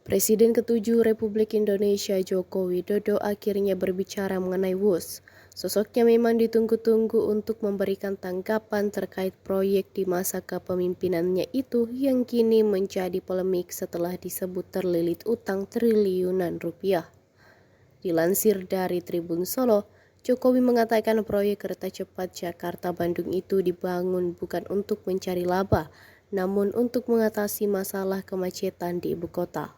Presiden ke-7 Republik Indonesia Joko Widodo akhirnya berbicara mengenai WUS. Sosoknya memang ditunggu-tunggu untuk memberikan tanggapan terkait proyek di masa kepemimpinannya itu yang kini menjadi polemik setelah disebut terlilit utang triliunan rupiah. Dilansir dari Tribun Solo, Jokowi mengatakan proyek kereta cepat Jakarta-Bandung itu dibangun bukan untuk mencari laba, namun untuk mengatasi masalah kemacetan di ibu kota.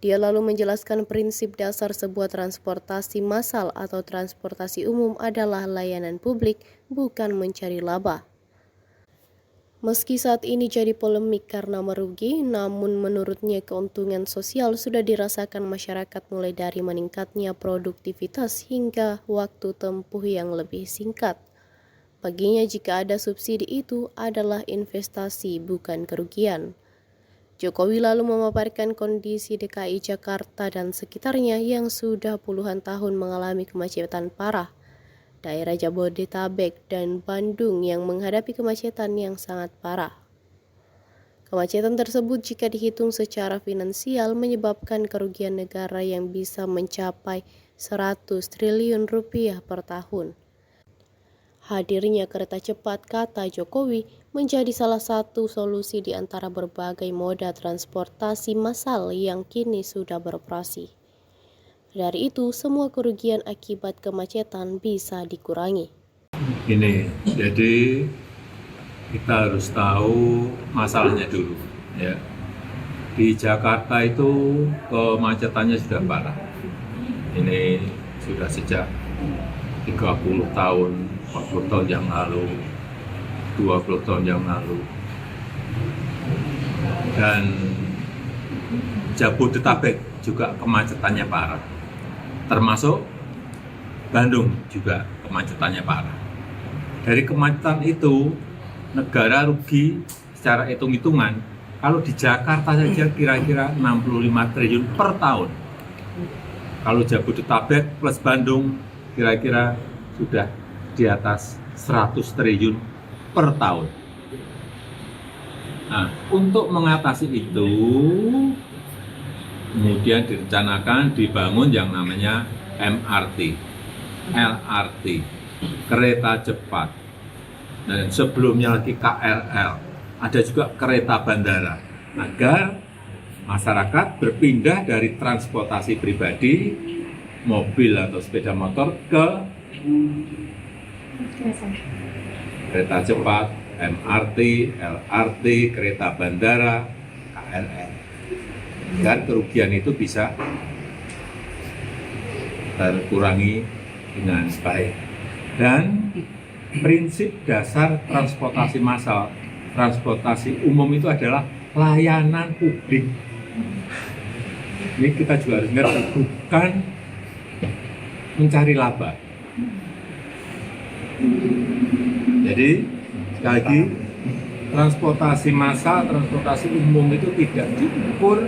Dia lalu menjelaskan prinsip dasar sebuah transportasi massal atau transportasi umum adalah layanan publik, bukan mencari laba. Meski saat ini jadi polemik karena merugi, namun menurutnya keuntungan sosial sudah dirasakan masyarakat mulai dari meningkatnya produktivitas hingga waktu tempuh yang lebih singkat. Baginya jika ada subsidi itu adalah investasi bukan kerugian. Jokowi lalu memaparkan kondisi DKI Jakarta dan sekitarnya yang sudah puluhan tahun mengalami kemacetan parah. Daerah Jabodetabek dan Bandung yang menghadapi kemacetan yang sangat parah. Kemacetan tersebut jika dihitung secara finansial menyebabkan kerugian negara yang bisa mencapai 100 triliun rupiah per tahun. Hadirnya kereta cepat, kata Jokowi, menjadi salah satu solusi di antara berbagai moda transportasi massal yang kini sudah beroperasi. Dari itu, semua kerugian akibat kemacetan bisa dikurangi. Jadi kita harus tahu masalahnya dulu. Ya. Di Jakarta itu kemacetannya sudah parah. Ini sudah sejak 30 tahun, 40 tahun yang lalu, 20 tahun yang lalu. Dan Jabodetabek juga kemacetannya parah. Termasuk Bandung juga kemacetannya parah. Dari kemacetan itu, negara rugi secara hitung-hitungan. Kalau di Jakarta saja kira-kira 65 triliun per tahun. Kalau Jabodetabek plus Bandung, kira-kira sudah di atas 100 triliun per tahun. Nah, untuk mengatasi itu, kemudian direncanakan dibangun yang namanya MRT, LRT, kereta cepat, dan sebelumnya lagi KRL, ada juga kereta bandara, agar masyarakat berpindah dari transportasi pribadi, mobil atau sepeda motor ke kereta cepat, MRT, LRT, kereta bandara, KRL. Dan kerugian itu bisa terkurangi dengan baik. Dan prinsip dasar transportasi massal, transportasi umum itu adalah layanan publik. Ini kita juga harus ingat, bukan mencari laba. Jadi sekali lagi, transportasi massal, transportasi umum itu tidak diukur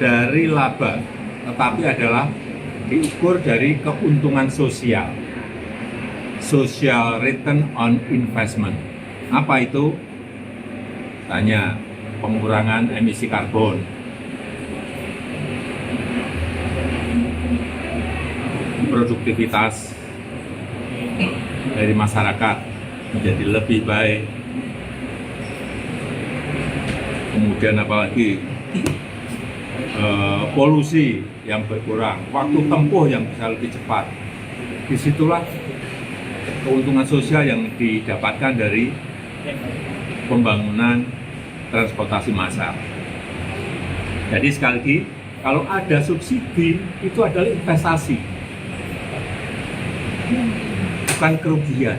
dari laba, tetapi adalah diukur dari keuntungan sosial, social return on investment. Apa itu? Tanya, pengurangan emisi karbon, produktivitas dari masyarakat menjadi lebih baik. Kemudian apalagi polusi yang berkurang, waktu tempuh yang bisa lebih cepat. Disitulah keuntungan sosial yang didapatkan dari pembangunan transportasi massal. Jadi sekali lagi, kalau ada subsidi itu adalah investasi, bukan kerugian.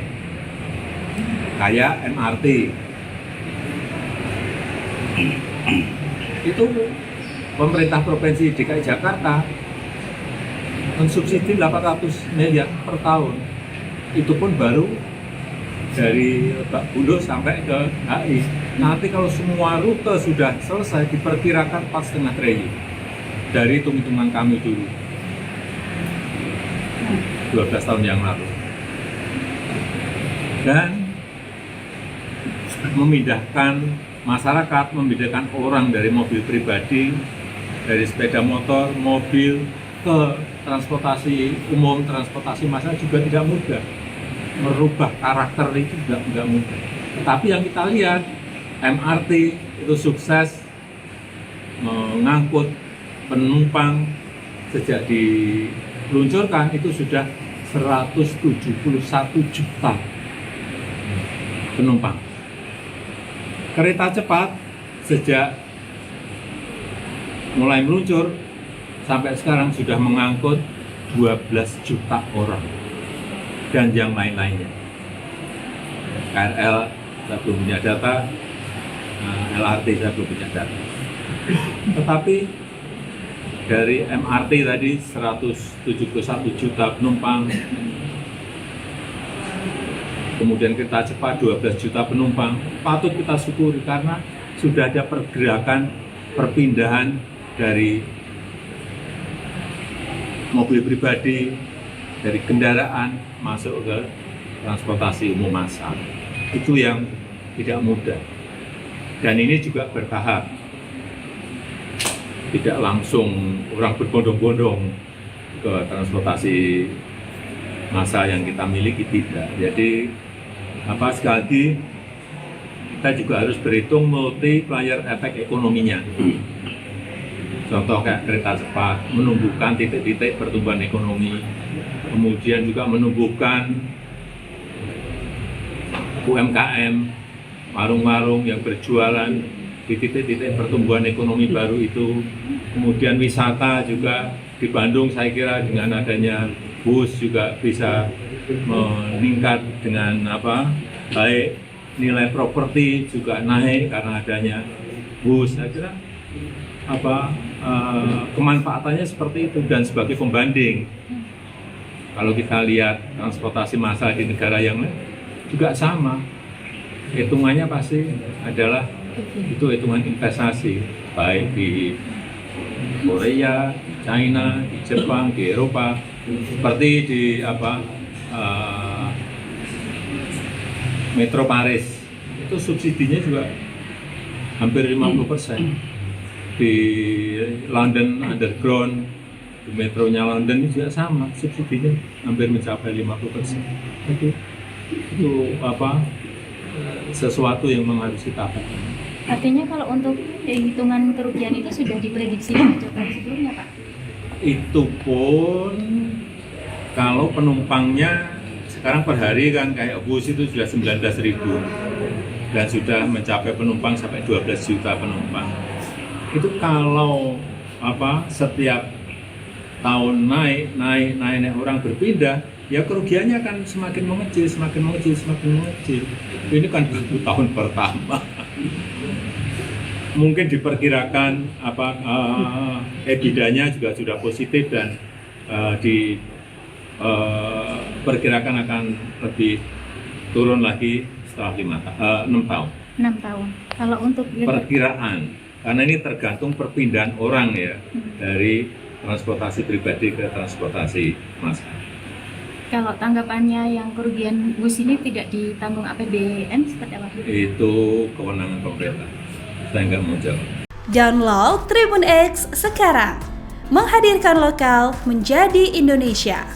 Kayak MRT itu pemerintah Provinsi DKI Jakarta mensubsidi 800 miliar per tahun. Itu pun baru dari Lebak Bulus sampai ke HI. Nanti kalau semua rute sudah selesai diperkirakan 4,5 triliun. Dari hitung-hitungan kami dulu 12 tahun yang lalu. Dan memindahkan masyarakat, memindahkan orang dari mobil pribadi dari sepeda motor, mobil ke transportasi umum, transportasi massal juga tidak mudah. Merubah karakter itu juga tidak mudah. Tapi yang kita lihat, MRT itu sukses mengangkut penumpang sejak diluncurkan itu sudah 171 juta penumpang. Kereta cepat sejak mulai meluncur sampai sekarang sudah mengangkut 12 juta orang dan yang lain-lainnya. KRL saya belum punya data, LRT saya belum punya data. Tetapi dari MRT tadi 171 juta penumpang, kemudian kereta cepat 12 juta penumpang, patut kita syukuri karena sudah ada pergerakan perpindahan dari mobil pribadi, dari kendaraan masuk ke transportasi umum massal. Itu yang tidak mudah. Dan ini juga bertahap. Tidak langsung orang berbondong-bondong ke transportasi massal yang kita miliki, tidak. Jadi sekali lagi kita juga harus berhitung multiplier efek ekonominya. Contoh kayak kereta cepat menumbuhkan titik-titik pertumbuhan ekonomi, kemudian juga menumbuhkan UMKM, warung-warung yang berjualan di titik-titik pertumbuhan ekonomi baru itu. Kemudian wisata juga di Bandung saya kira dengan adanya bus juga bisa meningkat dengan baik nilai properti juga naik karena adanya bus. Saya kira kemanfaatannya seperti itu. Dan sebagai pembanding, kalau kita lihat transportasi massal di negara yang lain juga sama, hitungannya pasti adalah itu hitungan investasi, baik di Korea, China, di Jepang, di Eropa, seperti di Metro Paris itu subsidinya juga hampir 50%. Di London Underground, di metronya London juga sama, subsidinya hampir mencapai 50%. Itu sesuatu yang memang harus kita lakukan. Artinya kalau untuk hitungan kerugian itu sudah diprediksi Pak Jokowi sebelumnya, Pak? Itu pun kalau penumpangnya sekarang per hari kan kayak bus itu sudah 19.000 dan sudah mencapai penumpang sampai 12 juta penumpang. Itu kalau setiap tahun naik orang berpindah, ya kerugiannya akan semakin mengecil. Ini kan baru tahun pertama. Mungkin diperkirakan EBITDA-nya juga sudah positif dan diperkirakan akan lebih turun lagi setelah 6 tahun. 6 tahun. Kalau untuk perkiraan, karena ini tergantung perpindahan orang ya dari transportasi pribadi ke transportasi massal. Kalau tanggapannya yang kerugian bus ini tidak ditanggung APBN seperti apa? Itu kewenangan pemerintah. Saya nggak mau jawab. Download Tribun X sekarang, menghadirkan lokal menjadi Indonesia.